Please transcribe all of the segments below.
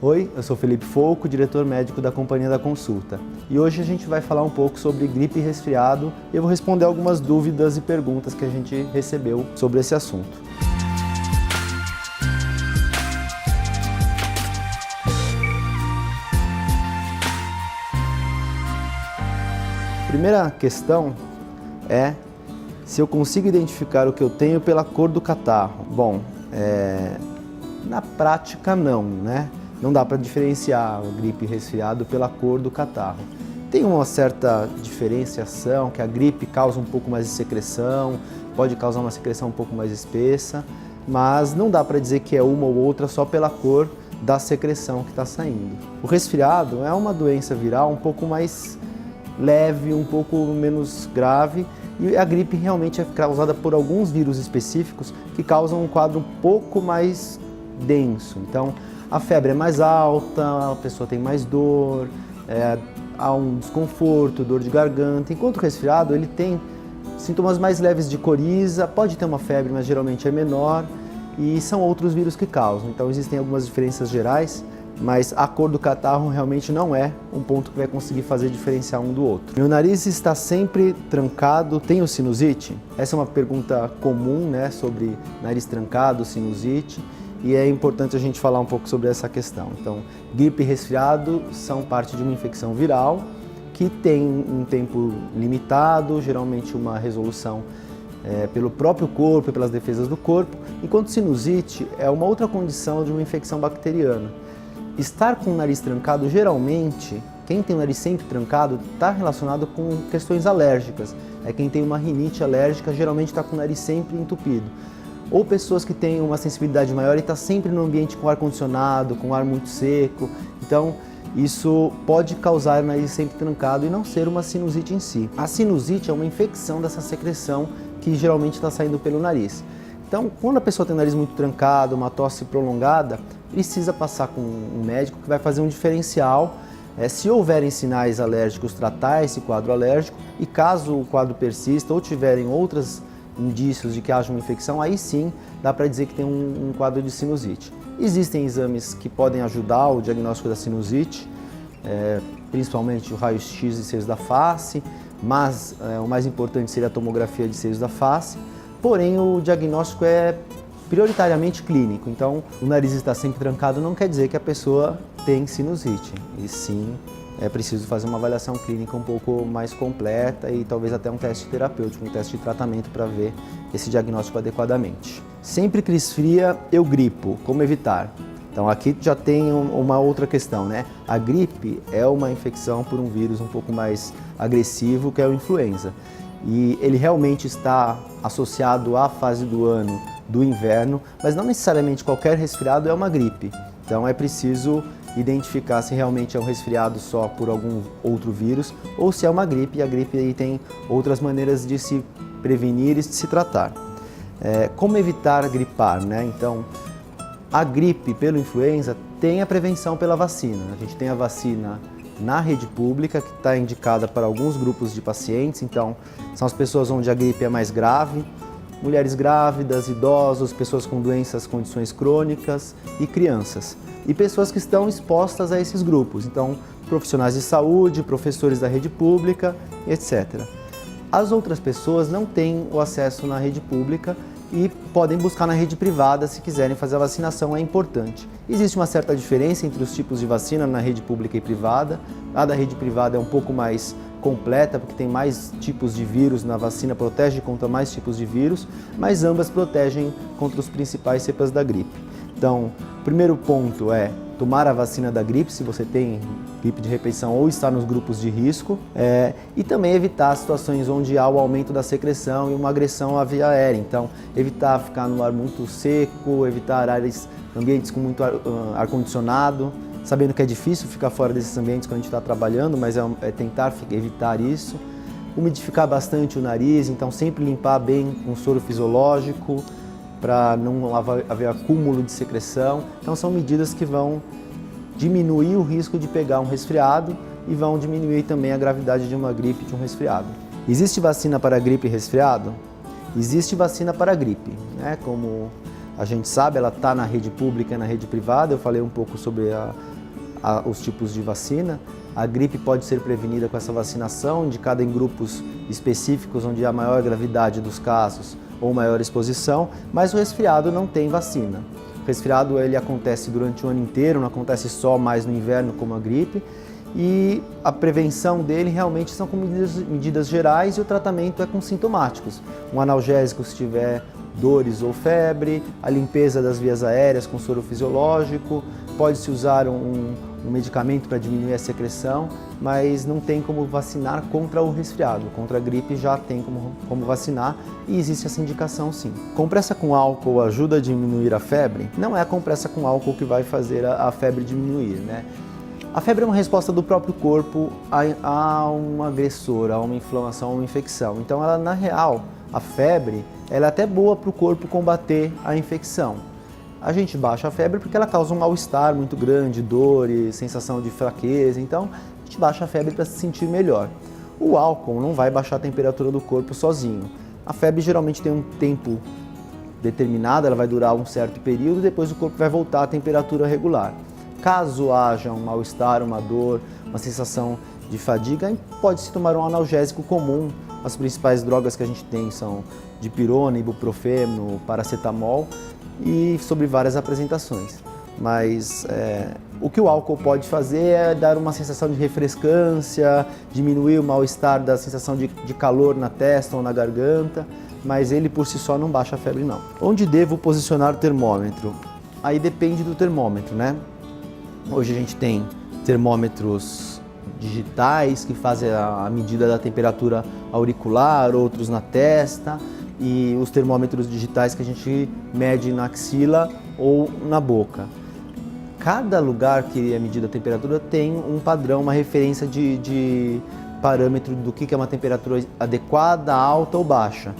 Oi, eu sou Felipe Folco, diretor médico da Companhia da Consulta. E hoje a gente vai falar um pouco sobre gripe e resfriado e eu vou responder algumas dúvidas e perguntas que a gente recebeu sobre esse assunto. Primeira questão é se eu consigo identificar o que eu tenho pela cor do catarro. Bom, na prática não, né? Não dá para diferenciar o gripe e resfriado pela cor do catarro. Tem uma certa diferenciação, que a gripe causa um pouco mais de secreção, pode causar uma secreção um pouco mais espessa, mas não dá para dizer que é uma ou outra só pela cor da secreção que está saindo. O resfriado é uma doença viral um pouco mais leve, um pouco menos grave, e a gripe realmente é causada por alguns vírus específicos que causam um quadro um pouco mais denso. Então, a febre é mais alta, a pessoa tem mais dor, há um desconforto, dor de garganta, enquanto o resfriado ele tem sintomas mais leves de coriza, pode ter uma febre, mas geralmente é menor, e são outros vírus que causam. Então existem algumas diferenças gerais, mas a cor do catarro realmente não é um ponto que vai conseguir fazer diferenciar um do outro. Meu nariz está sempre trancado, tenho sinusite? Essa é uma pergunta comum, né, sobre nariz trancado, sinusite. E é importante a gente falar um pouco sobre essa questão. Então, gripe e resfriado são parte de uma infecção viral que tem um tempo limitado, geralmente uma resolução pelo próprio corpo e pelas defesas do corpo, enquanto sinusite é uma outra condição de uma infecção bacteriana. Estar com o nariz trancado, geralmente, quem tem o nariz sempre trancado está relacionado com questões alérgicas. Quem tem uma rinite alérgica geralmente está com o nariz sempre entupido. Ou pessoas que têm uma sensibilidade maior e está sempre no ambiente com ar-condicionado, com ar muito seco. Então, isso pode causar o nariz sempre trancado e não ser uma sinusite em si. A sinusite é uma infecção dessa secreção que geralmente está saindo pelo nariz. Então, quando a pessoa tem o nariz muito trancado, uma tosse prolongada, precisa passar com um médico que vai fazer um diferencial. Se houverem sinais alérgicos, tratar esse quadro alérgico e caso o quadro persista ou tiverem outras indícios de que haja uma infecção, aí sim dá para dizer que tem um quadro de sinusite. Existem exames que podem ajudar o diagnóstico da sinusite, principalmente o raio-x de seios da face, mas o mais importante seria a tomografia de seios da face, porém o diagnóstico é prioritariamente clínico, então o nariz estar sempre trancado não quer dizer que a pessoa tem sinusite, e sim é preciso fazer uma avaliação clínica um pouco mais completa e talvez até um teste terapêutico, um teste de tratamento para ver esse diagnóstico adequadamente. Sempre que esfria, eu gripo. Como evitar? Então aqui já tem uma outra questão, né? A gripe é uma infecção por um vírus um pouco mais agressivo, que é o influenza. E ele realmente está associado à fase do ano do inverno, mas não necessariamente qualquer resfriado é uma gripe. Então é preciso identificar se realmente é um resfriado só por algum outro vírus ou se é uma gripe, e a gripe aí tem outras maneiras de se prevenir e de se tratar. Como evitar gripar, né? Então, a gripe pelo influenza tem a prevenção pela vacina. A gente tem a vacina na rede pública, que está indicada para alguns grupos de pacientes, então são as pessoas onde a gripe é mais grave, mulheres grávidas, idosos, pessoas com doenças, condições crônicas e crianças. E pessoas que estão expostas a esses grupos, então profissionais de saúde, professores da rede pública, etc. As outras pessoas não têm o acesso na rede pública e podem buscar na rede privada se quiserem fazer a vacinação, é importante. Existe uma certa diferença entre os tipos de vacina na rede pública e privada. A da rede privada é um pouco mais completa, porque tem mais tipos de vírus na vacina, protege contra mais tipos de vírus, mas ambas protegem contra os principais cepas da gripe. Então, o primeiro ponto é tomar a vacina da gripe, se você tem gripe de repetição ou está nos grupos de risco, e também evitar situações onde há o aumento da secreção e uma agressão à via aérea. Então, evitar ficar no ar muito seco, evitar ambientes com muito ar-condicionado, sabendo que é difícil ficar fora desses ambientes quando a gente está trabalhando, mas é tentar evitar isso. Umidificar bastante o nariz, então sempre limpar bem com soro fisiológico, para não haver acúmulo de secreção. Então são medidas que vão diminuir o risco de pegar um resfriado e vão diminuir também a gravidade de uma gripe, de um resfriado. Existe vacina para gripe e resfriado? Existe vacina para gripe, né? Como a gente sabe, ela está na rede pública e na rede privada. Eu falei um pouco sobre os tipos de vacina. A gripe pode ser prevenida com essa vacinação, indicada em grupos específicos onde há maior gravidade dos casos ou maior exposição, mas o resfriado não tem vacina. O resfriado ele acontece durante o ano inteiro, não acontece só mais no inverno como a gripe, e a prevenção dele realmente são com medidas gerais e o tratamento é com sintomáticos. Um analgésico se tiver dores ou febre, a limpeza das vias aéreas com soro fisiológico, pode-se usar um medicamento para diminuir a secreção, mas não tem como vacinar contra o resfriado. Contra a gripe já tem como vacinar e existe essa indicação sim. Compressa com álcool ajuda a diminuir a febre? Não é a compressa com álcool que vai fazer a febre diminuir, né? A febre é uma resposta do próprio corpo a um agressor, a uma inflamação, a uma infecção. Então, ela, na real, a febre ela é até boa para o corpo combater a infecção. A gente baixa a febre porque ela causa um mal-estar muito grande, dores, sensação de fraqueza. Então, a gente baixa a febre para se sentir melhor. O álcool não vai baixar a temperatura do corpo sozinho. A febre geralmente tem um tempo determinado, ela vai durar um certo período, depois o corpo vai voltar à temperatura regular. Caso haja um mal-estar, uma dor, uma sensação de fadiga, pode-se tomar um analgésico comum. As principais drogas que a gente tem são dipirona, ibuprofeno, paracetamol e sobre várias apresentações. Mas o que o álcool pode fazer é dar uma sensação de refrescância, diminuir o mal-estar da sensação de calor na testa ou na garganta, mas ele por si só não baixa a febre não. Onde devo posicionar o termômetro? Aí depende do termômetro, né? Hoje a gente tem termômetros digitais que fazem a medida da temperatura auricular, outros na testa, e os termômetros digitais que a gente mede na axila ou na boca. Cada lugar que é medida a temperatura tem um padrão, uma referência de parâmetro do que é uma temperatura adequada, alta ou baixa.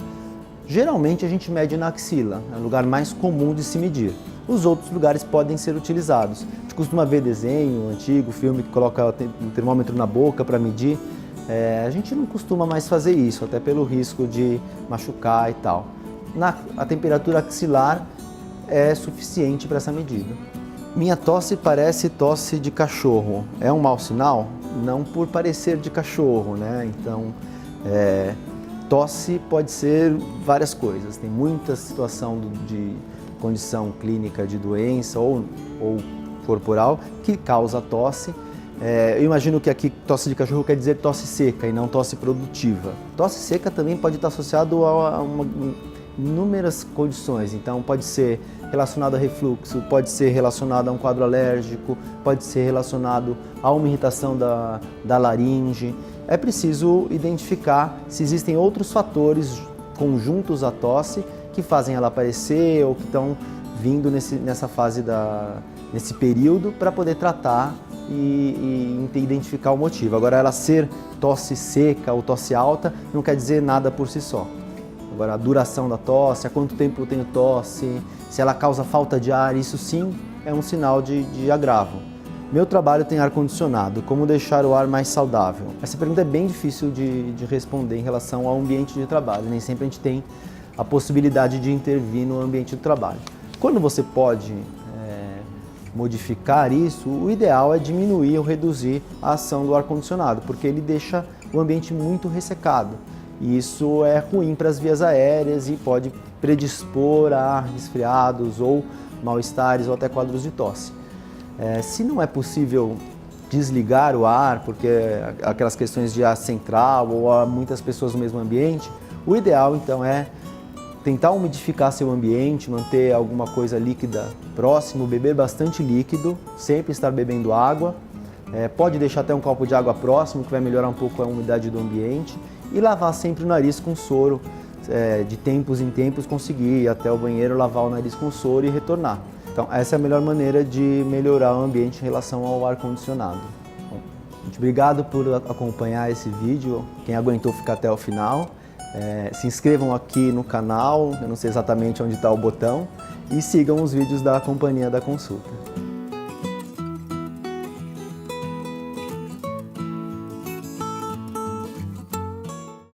Geralmente a gente mede na axila, é o lugar mais comum de se medir. Os outros lugares podem ser utilizados. A gente costuma ver desenho antigo, filme que coloca o termômetro na boca para medir. A gente não costuma mais fazer isso, até pelo risco de machucar e tal. A temperatura axilar é suficiente para essa medida. Minha tosse parece tosse de cachorro. É um mau sinal? Não por parecer de cachorro, né? Então, tosse pode ser várias coisas. Tem muita situação de condição clínica de doença ou corporal que causa tosse. Eu imagino que aqui tosse de cachorro quer dizer tosse seca e não tosse produtiva. Tosse seca também pode estar associado a inúmeras condições, então pode ser relacionado a refluxo, pode ser relacionado a um quadro alérgico, pode ser relacionado a uma irritação da laringe. É preciso identificar se existem outros fatores conjuntos à tosse que fazem ela aparecer ou que estão vindo nessa fase, nesse período, para poder tratar e identificar o motivo. Agora, ela ser tosse seca ou tosse alta não quer dizer nada por si só. Agora, a duração da tosse, há quanto tempo eu tenho tosse, se ela causa falta de ar, isso sim é um sinal de agravo. Meu trabalho tem ar-condicionado, como deixar o ar mais saudável? Essa pergunta é bem difícil de responder em relação ao ambiente de trabalho. Nem sempre a gente tem a possibilidade de intervir no ambiente do trabalho. Quando você pode modificar isso, o ideal é diminuir ou reduzir a ação do ar-condicionado, porque ele deixa o ambiente muito ressecado. E isso é ruim para as vias aéreas e pode predispor a resfriados ou mal-estares ou até quadros de tosse. Se não é possível desligar o ar, porque aquelas questões de ar central ou há muitas pessoas no mesmo ambiente, o ideal então é tentar umidificar seu ambiente, manter alguma coisa líquida próximo, beber bastante líquido, sempre estar bebendo água. Pode deixar até um copo de água próximo, que vai melhorar um pouco a umidade do ambiente. E lavar sempre o nariz com soro, de tempos em tempos conseguir ir até o banheiro, lavar o nariz com soro e retornar. Então essa é a melhor maneira de melhorar o ambiente em relação ao ar-condicionado. Muito obrigado por acompanhar esse vídeo, quem aguentou ficar até o final. Se inscrevam aqui no canal, eu não sei exatamente onde está o botão, e sigam os vídeos da Companhia da Consulta.